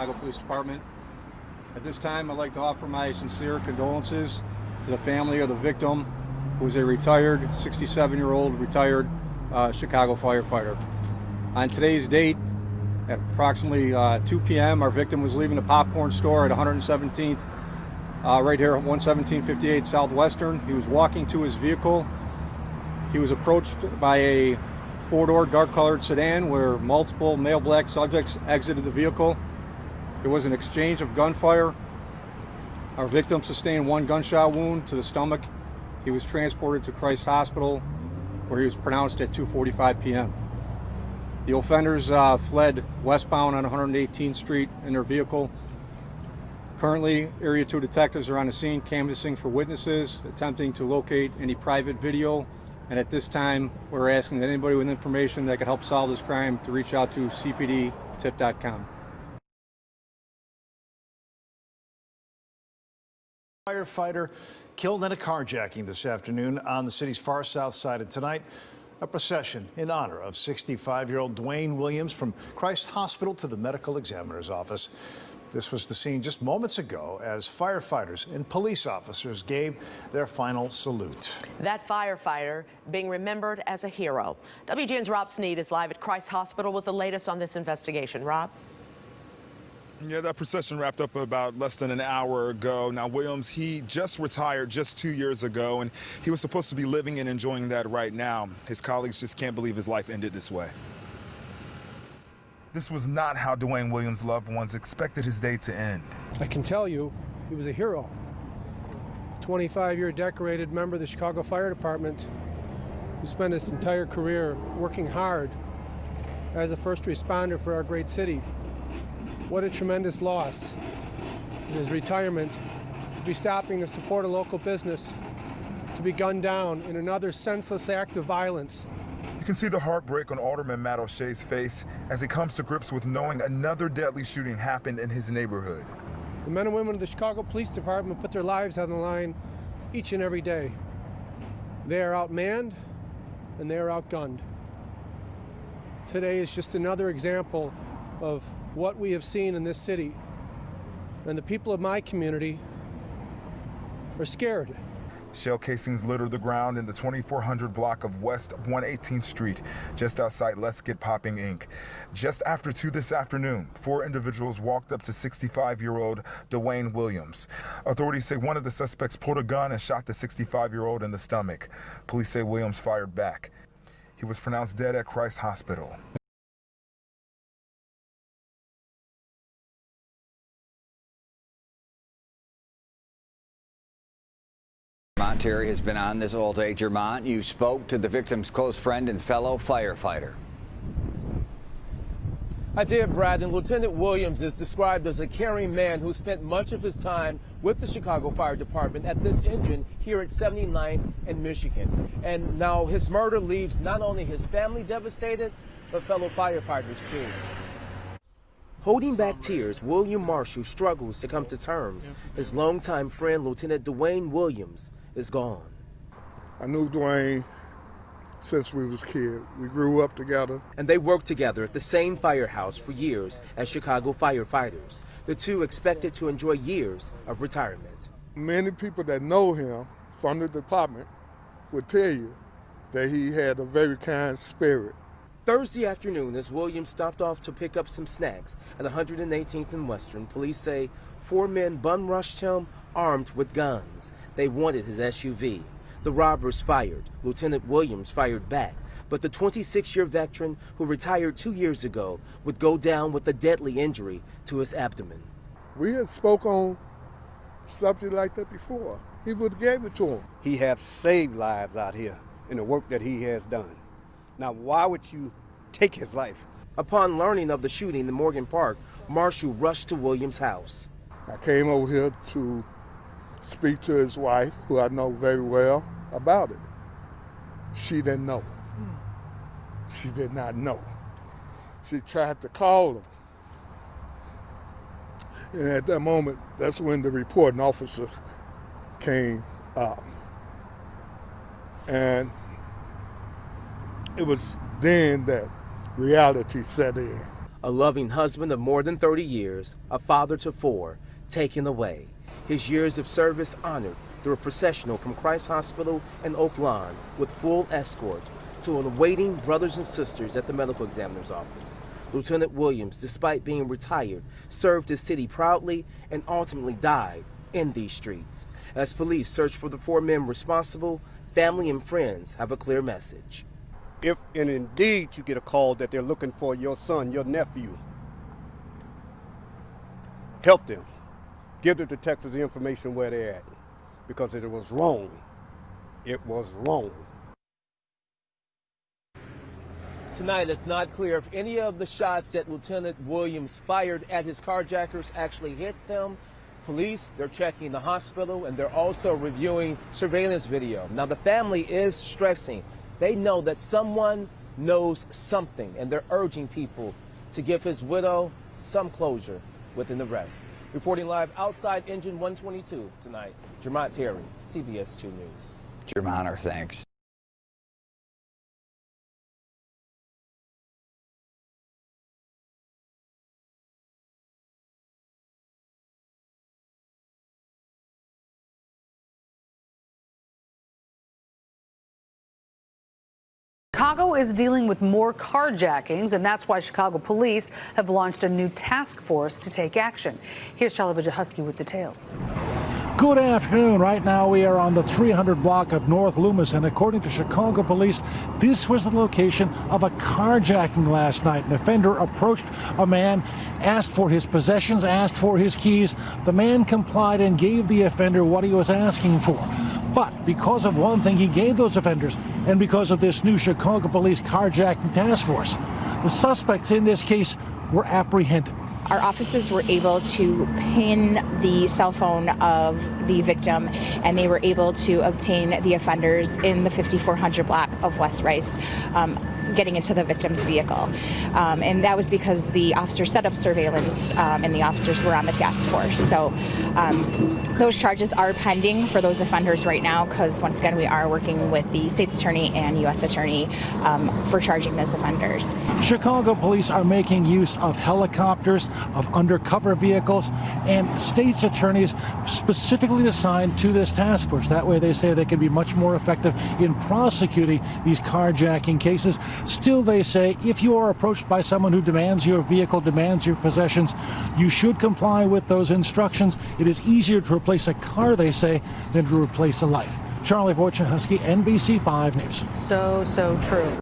Chicago Police Department. At this time, I'd like to offer my sincere condolences to the family of the victim, who is a retired 67-year-old retired Chicago firefighter. On today's date, at approximately 2 p.m., our victim was leaving the popcorn store at 117th, right here at 11758 Southwestern. He was walking to his vehicle. He was approached by a four-door dark-colored sedan where multiple male black subjects exited the vehicle. There was an exchange of gunfire. Our victim sustained one gunshot wound to the stomach. He was transported to Christ Hospital, where he was pronounced at 2:45 p.m. The offenders fled westbound on 118th Street in their vehicle. Currently, Area 2 detectives are on the scene canvassing for witnesses, attempting to locate any private video. And at this time, we're asking that anybody with information that could help solve this crime to reach out to cpdtip.com. Firefighter killed in a carjacking this afternoon on the city's far south side. And tonight, a procession in honor of 65-year-old Dwain Williams from Christ Hospital to the medical examiner's office. This was the scene just moments ago as firefighters and police officers gave their final salute. That firefighter being remembered as a hero. WGN's Rob Sneed is live at Christ Hospital with the latest on this investigation. Rob? Yeah, that procession wrapped up about less than an hour ago. Now, Williams, he just retired just 2 years ago, and he was supposed to be living and enjoying that right now. His colleagues just can't believe his life ended this way. This was not how Dwain Williams' loved ones expected his day to end. I can tell you, he was a hero. 25-year decorated member of the Chicago Fire Department who spent his entire career working hard as a first responder for our great city. What a tremendous loss. In his retirement, to be stopping to support a local business, to be gunned down in another senseless act of violence. You can see the heartbreak on Alderman Matt O'Shea's face as he comes to grips with knowing another deadly shooting happened in his neighborhood. The men and women of the Chicago Police Department put their lives on the line each and every day. They are outmanned and they are outgunned. Today is just another example of what we have seen in this city. And the people of my community are scared. Shell casings litter the ground in the 2400 block of West 118th Street, just outside Let's Get Popping, Inc. Just after 2 this afternoon, 4 individuals walked up to 65-year-old Dwain Williams. Authorities say one of the suspects pulled a gun and shot the 65-year-old in the stomach. Police say Williams fired back. He was pronounced dead at Christ Hospital. Terry has been on this all day. Jermont, you spoke to the victim's close friend and fellow firefighter. I did, Brad, and Lieutenant Williams is described as a caring man who spent much of his time with the Chicago Fire Department at this engine here at 79th and Michigan. And now his murder leaves not only his family devastated, but fellow firefighters too. Holding back tears, William Marshall struggles to come to terms. His longtime friend, Lieutenant Dwain Williams, is gone. I knew Dwain since we was kids. We grew up together. And they worked together at the same firehouse for years as Chicago firefighters. The two expected to enjoy years of retirement. Many people that know him from the department would tell you that he had a very kind spirit. Thursday afternoon, as Williams stopped off to pick up some snacks at 118th and Western, police say 4 men bum rushed him armed with guns. They wanted his SUV. The robbers fired. Lieutenant Williams fired back. But the 26-year veteran who retired 2 years ago would go down with a deadly injury to his abdomen. We had spoke on subject like that before. He would have gave it to him. He has saved lives out here in the work that he has done. Now, why would you take his life? Upon learning of the shooting in Morgan Park, Marshall rushed to Williams' house. I came over here to speak to his wife, who I know very well, about it. She didn't know. She did not know. She tried to call him. And at that moment, that's when the reporting officer came up. And it was then that reality set in. A loving husband of more than 30 years, a father to 4, taken away. His years of service honored through a processional from Christ Hospital in Oak Lawn with full escort to awaiting brothers and sisters at the medical examiner's office. Lieutenant Williams, despite being retired, served his city proudly and ultimately died in these streets. As police search for the 4 men responsible, family and friends have a clear message. If and indeed you get a call that they're looking for your son, your nephew, help them. Give the detectives the information where they're at, because it was wrong. It was wrong. Tonight, it's not clear if any of the shots that Lieutenant Williams fired at his carjackers actually hit them. Police, they're checking the hospital, and they're also reviewing surveillance video. Now, the family is stressing. They know that someone knows something, and they're urging people to give his widow some closure with an arrest. Reporting live outside Engine 122 tonight, Jermont Terry, CBS 2 News. Jermont, thanks. Chicago is dealing with more carjackings, and that's why Chicago police have launched a new task force to take action. Here's Charlie Vajahusky with details. Good afternoon. Right now we are on the 300 block of North Loomis, and according to Chicago police, this was the location of a carjacking last night. An offender approached a man, asked for his possessions, asked for his keys. The man complied and gave the offender what he was asking for. But because of one thing he gave those offenders, and because of this new Chicago police carjacking task force, the suspects in this case were apprehended. Our officers were able to pin the cell phone of the victim, and they were able to obtain the offenders in the 5400 block of West Rice, getting into the victim's vehicle. And that was because the officers set up surveillance, and the officers were on the task force. So those charges are pending for those offenders right now, because once again, we are working with the state's attorney and U.S. attorney for charging those offenders. Chicago police are making use of helicopters, of undercover vehicles, and state's attorneys specifically assigned to this task force. That way they say they can be much more effective in prosecuting these carjacking cases. Still, they say, if you are approached by someone who demands your vehicle, demands your possessions, you should comply with those instructions. It is easier to replace a car, they say, than to replace a life. Charlie Wojciechowski, NBC 5 News. So true.